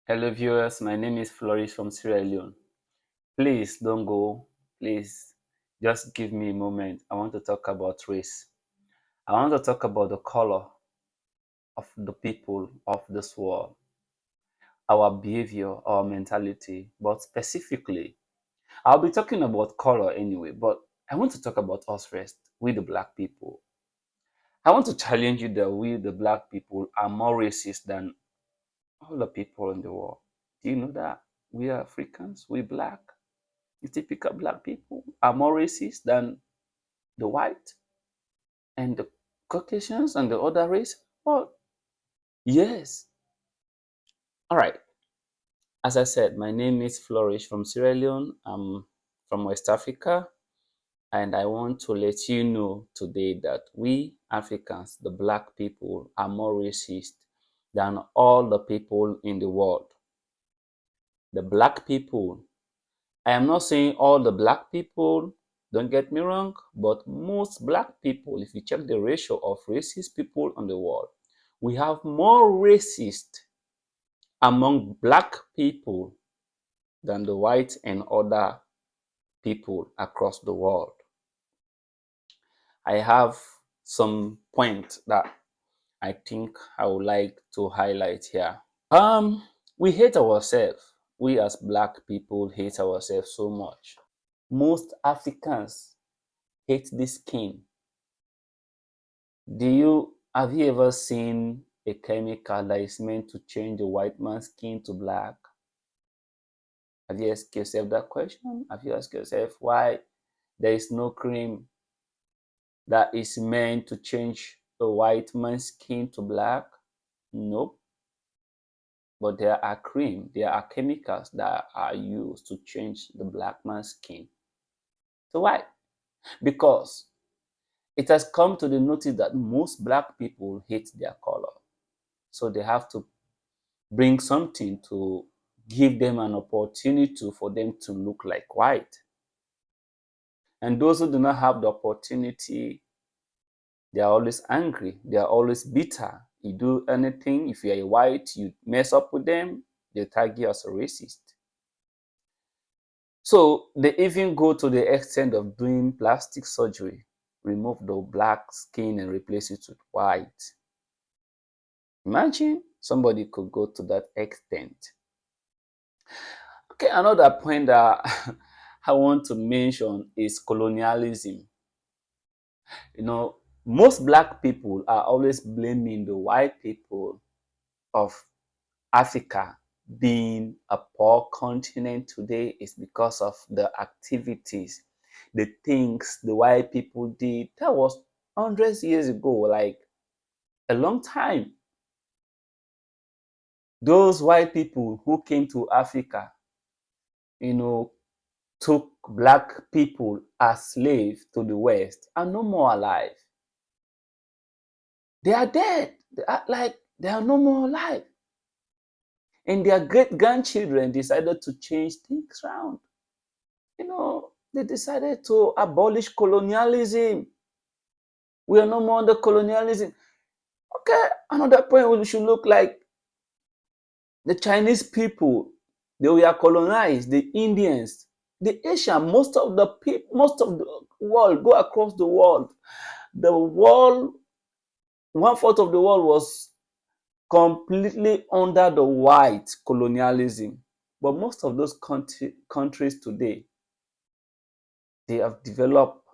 Hello viewers, my name is Flourish from Sierra Leone. Please don't go. Please just give me a moment. I want to talk about race. I want to talk about the color of the people of this world, our behavior, our mentality, but specifically, I'll be talking about color anyway, but I want to talk about us first, we the black people. I want to challenge you that we the black people are more racist than all the people in the world. Do you know that? We are Africans, we black. The typical black people are more racist than the white and the Caucasians and the other race? Well, yes. All right. As I said, my name is Flourish from Sierra Leone. I'm from West Africa. And I want to let you know today that we Africans, the black people, are more racist than all the people in the world. The black people, I am not saying all the black people, don't get me wrong, but most black people, if you check the ratio of racist people on the world, we have more racist among black people than the white and other people across the world. I have some points that I think I would like to highlight here. We hate ourselves. We as black people hate ourselves so much. Most Africans hate this skin. Have you ever seen a chemical that is meant to change a white man's skin to black? Have you asked yourself that question? Have you asked yourself why there is no cream that is meant to change a white man's skin to black? Nope. But there are chemicals that are used to change the black man's skin. So why? Because it has come to the notice that most black people hate their color. So they have to bring something to give them an opportunity for them to look like white. And those who do not have the opportunity, they are always angry. They are always bitter. You do anything, if you are a white, you mess up with them, they tag you as a racist. So they even go to the extent of doing plastic surgery, remove the black skin and replace it with white. Imagine somebody could go to that extent. Okay, another point that I want to mention is colonialism. You know, most black people are always blaming the white people of Africa being a poor continent today is because of the activities, the things the white people did. That was hundreds of years ago, like a long time. Those white people who came to Africa, you know, took black people as slaves to the West are no more alive. They are dead. They are no more alive. And their great grandchildren decided to change things around. They decided to abolish colonialism. We are no more under colonialism. Okay, another point we should look like the Chinese people. They were colonized, the Indians, the Asian, most of the world, go across the world. The world, 1/4 of the world was completely under the white colonialism. But most of those countries today, they have developed.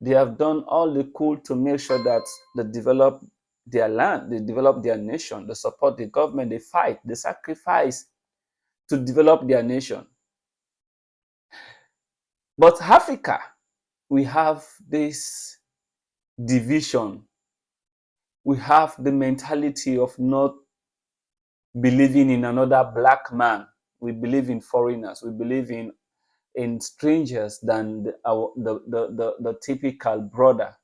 They have done all they could to make sure that they develop their land, they develop their nation, they support the government, they fight, they sacrifice to develop their nation. But Africa, we have this division. We have the mentality of not believing in another black man. We believe in foreigners. We believe in strangers than the typical brother.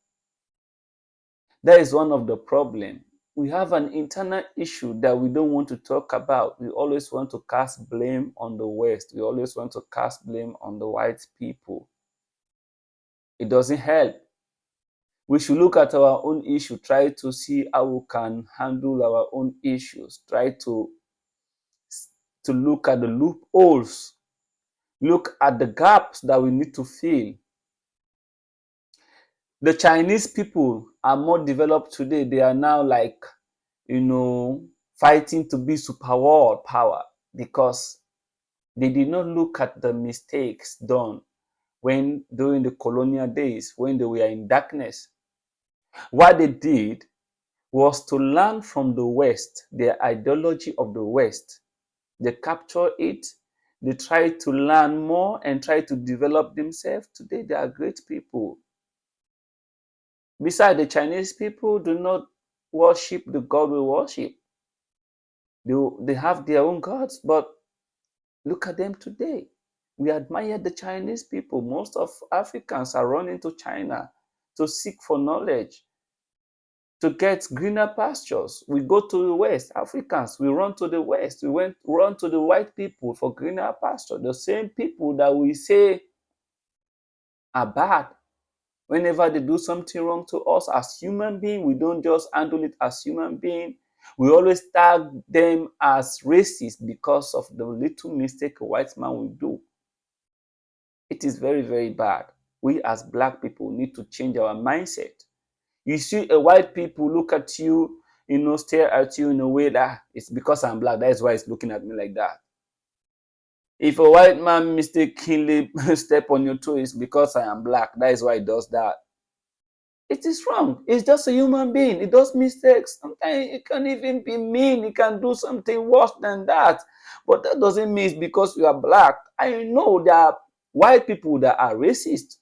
That is one of the problems. We have an internal issue that we don't want to talk about. We always want to cast blame on the West. We always want to cast blame on the white people. It doesn't help. We should look at our own issue, try to see how we can handle our own issues, try to to look at the loopholes, look at the gaps that we need to fill. The Chinese people are more developed today. They are now like, fighting to be super world power because they did not look at the mistakes done when during the colonial days when they were in darkness. What they did was to learn from the West, the ideology of the West. They capture it, they try to learn more and try to develop themselves. Today they are great people. Besides, the Chinese people do not worship the God we worship. They have their own gods, but look at them today. We admire the Chinese people. Most of Africans are running to China to seek for knowledge, to get greener pastures. We go to the West. Africans, we run to the West. Run to the white people for greener pasture. The same people that we say are bad. Whenever they do something wrong to us as human beings, we don't just handle it as human beings. We always tag them as racist because of the little mistake a white man will do. It is very, very bad. We as black people need to change our mindset. You see a white people look at you, stare at you in a way that it's because I'm black. That is why it's looking at me like that. If a white man mistakenly step on your toe, it's because I am black. That is why he does that. It is wrong. It's just a human being. It does mistakes. Sometimes it can even be mean. It can do something worse than that. But that doesn't mean it's because you are black. I know there are white people that are racist.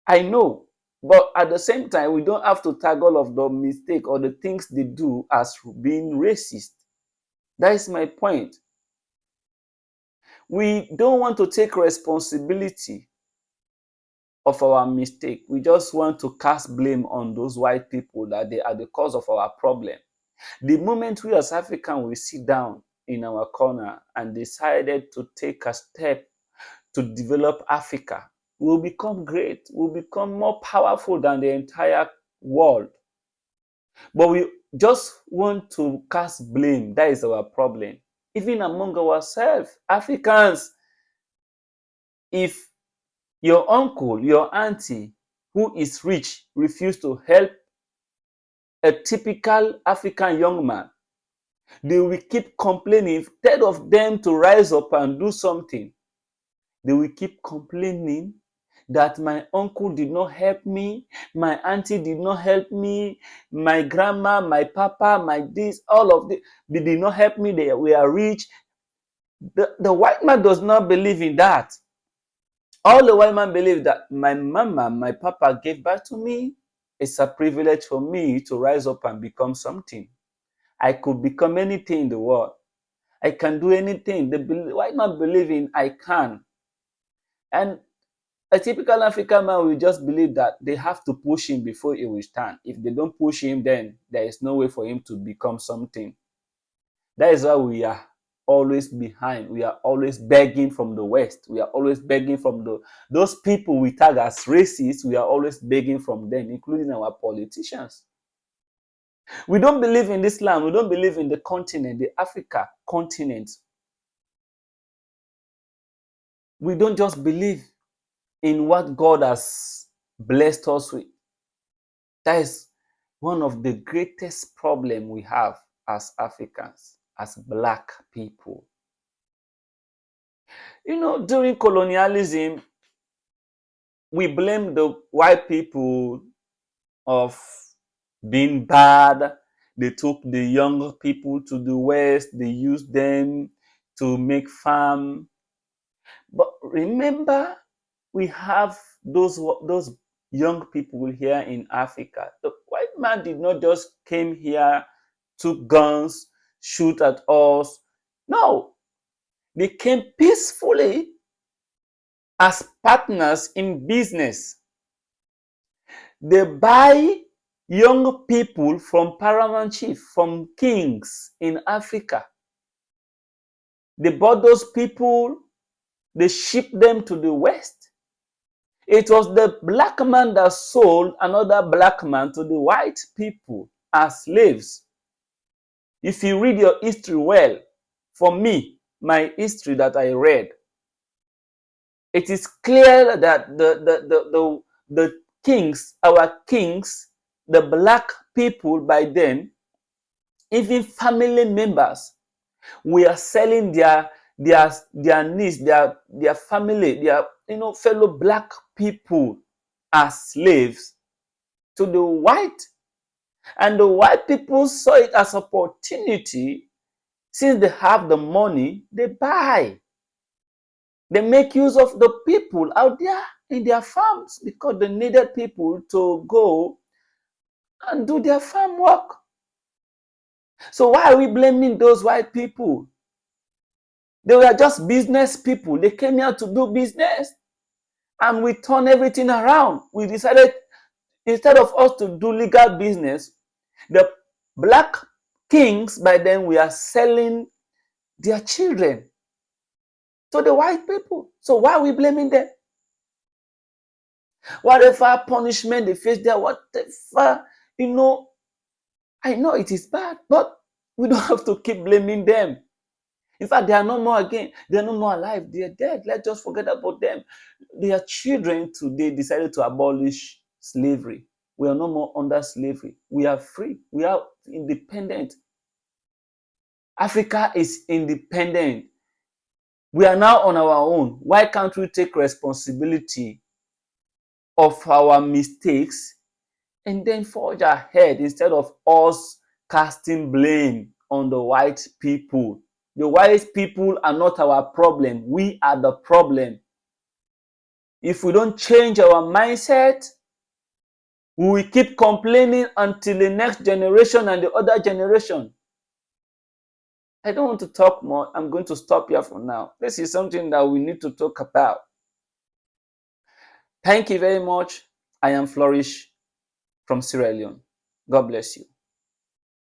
I know. But at the same time, we don't have to tag all of the mistake or the things they do as being racist. That is my point. We don't want to take responsibility of our mistake. We just want to cast blame on those white people that they are the cause of our problem. The moment we as Africans will sit down in our corner and decided to take a step to develop Africa, we'll become great. We'll become more powerful than the entire world. But we just want to cast blame. That is our problem. Even among ourselves, Africans, if your uncle, your auntie, who is rich, refuse to help a typical African young man, they will keep complaining. Instead of them to rise up and do something, they will keep complaining that my uncle did not help me, my auntie did not help me, my grandma, my papa, my this, all of this, they did not help me, they were rich. The white man does not believe in that. All the white man believes that my mama, my papa gave birth to me. It's a privilege for me to rise up and become something. I could become anything in the world. I can do anything. The white man believes in I can. And a typical African man will just believe that they have to push him before he will stand. If they don't push him, then there is no way for him to become something. That is why we are always behind. We are always begging from the West. We are always begging from those people we tag as racists. We are always begging from them, including our politicians. We don't believe in this land. We don't believe in the continent, the Africa continent. We don't just believe in what God has blessed us with. That is one of the greatest problems we have as Africans, as black people. During colonialism, we blame the white people of being bad. They took the young people to the West. They used them to make farm. But remember, we have those young people here in Africa. The white man did not just came here, took guns, shoot at us. No, they came peacefully as partners in business. They buy young people from paramount chiefs, from kings in Africa. They bought those people, they shipped them to the West. It was the black man that sold another black man to the white people as slaves. If you read your history well, for me, my history that I read, it is clear that the kings, our kings, the black people by then, even family members, we are selling their niece, their family, their fellow black people as slaves to the white. And the white people saw it as opportunity. Since they have the money, they buy. They make use of the people out there in their farms because they needed people to go and do their farm work. So why are we blaming those white people? They were just business people. They came here to do business, and we turned everything around. We decided, instead of us to do legal business, the black kings by then we are selling their children to the white people. So why are we blaming them? Whatever punishment they face there, whatever, I know it is bad, but we don't have to keep blaming them. In fact, they are no more again. They are no more alive. They are dead. Let's just forget about them. Their children today decided to abolish slavery. We are no more under slavery. We are free. We are independent. Africa is independent. We are now on our own. Why can't we take responsibility of our mistakes and then forge ahead instead of us casting blame on the white people? The white people are not our problem. We are the problem. If we don't change our mindset, we will keep complaining until the next generation and the other generation. I don't want to talk more. I'm going to stop here for now. This is something that we need to talk about. Thank you very much. I am Flourish from Sierra Leone. God bless you.